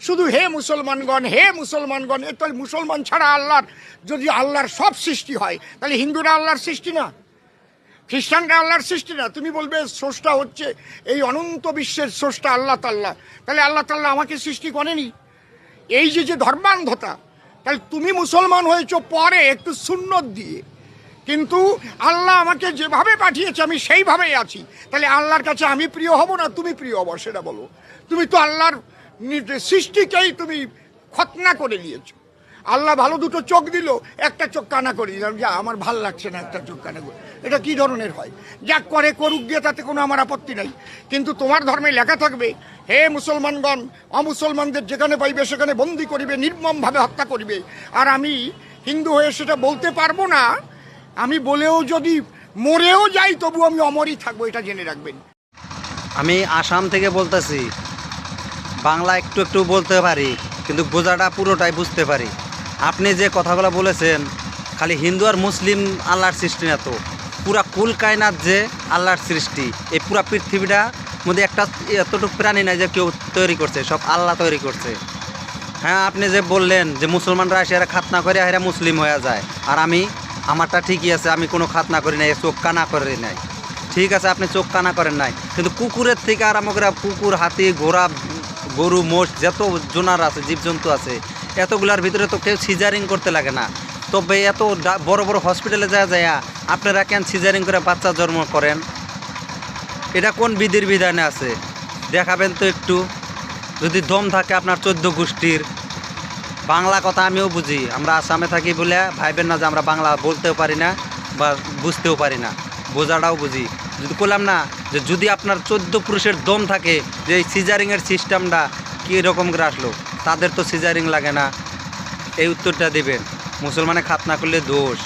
শুধু হে মুসলমানগণ, হে মুসলমানগণ। এ তাহলে মুসলমান ছাড়া আল্লাহর, যদি আল্লাহর সব সৃষ্টি হয় তাহলে হিন্দুরা আল্লাহর সৃষ্টি না, খ্রিস্টানরা আল্লাহর সৃষ্টি না। তুমি বলবে স্রষ্টা হচ্ছে এই অনন্ত বিশ্বের স্রষ্টা আল্লাহ তাআলা, তাহলে আল্লাহ তাআলা আমাকে সৃষ্টি করেনি? এই যে ধর্মান্ধতা, তাহলে তুমি মুসলমান হয়েছো পরে একটু সুন্নত দিয়ে, কিন্তু আল্লাহ আমাকে যেভাবে পাঠিয়েছে আমি সেইভাবেই আছি। তাহলে আল্লাহর কাছে আমি প্রিয় হব না তুমি প্রিয় হবো, সেটা বলো। তুমি তো আল্লাহর সৃষ্টিকেই তুমি খতনা করে দিয়েছো। আল্লাহ ভালো দুটো চোখ দিল, একটা চোখ কানা করে দিলাম, যা আমার ভাল লাগছে না, একটা চোখ কানা করে। এটা কি ধরনের হয়? যা করে করুক গিয়ে, তাতে কোনো আমার আপত্তি নাই। কিন্তু তোমার ধর্মে লেখা থাকবে, হে মুসলমানগণ, অমুসলমানদের যেখানে পাইবে সেখানে বন্দি করিবে, নির্মমভাবে হত্যা করিবে। আর আমি হিন্দু হয়ে সেটা বলতে পারবো না। আমি বলেও যদি মরেও যাই তবু আমি অমরই থাকবো, এটা জেনে রাখবেন। আমি আসাম থেকে বলতেছি, বাংলা একটু একটু বলতে পারি, কিন্তু বোঝাটা পুরোটাই বুঝতে পারি। আপনি যে কথাগুলো বলেছেন, খালি হিন্দু আর মুসলিম আল্লাহর সৃষ্টি না, তো পুরা কুল কায়নাত যে আল্লাহর সৃষ্টি। এই পুরা পৃথিবীটা মধ্যে একটা এতটুকু প্রাণী নাই যে কেউ তৈরি করছে, সব আল্লাহ তৈরি করছে। হ্যাঁ, আপনি যে বললেন যে মুসলমানরা এসে এরা খাতনা করে এরা মুসলিম হয়ে যায়, আর আমারটা ঠিকই আছে, আমি কোনো খাতনা করি নাই, চোখ কানা করি নাই। ঠিক আছে, আপনি চোখ কানা করেন নাই, কিন্তু কুকুরের থেকে আরম্ভ করে কুকুর, হাতি, ঘোড়া, গরু, মোষ, যত জোনার আছে, জীবজন্তু আছে, এতগুলার ভিতরে তো কেউ সিজারিং করতে লাগে না। তবে এত বড় বড় হসপিটালে যায় আপনারা কেন সিজারিং করে বাচ্চা জন্ম করেন? এটা কোন বিধির বিধানে আছে দেখাবেন তো একটু। যদি দম থাকে আপনার 14 গোষ্ঠীর। বাংলা কথা আমিও বুঝি, আমরা আসামে থাকি বলে ভাইবেন না যে আমরা বাংলা বলতেও পারি না বা বুঝতেও পারি না, বোঝাটাও বুঝি। যদি বললাম না যে যদি আপনার 14 পুরুষের দম থাকে, যে এই সিজারিংয়ের সিস্টেমটা কীরকম করে আসলো? তাদের তো সিজারিং লাগে না। এই উত্তরটা দেবেন। মুসলমানে খাতনা করলে দোষ।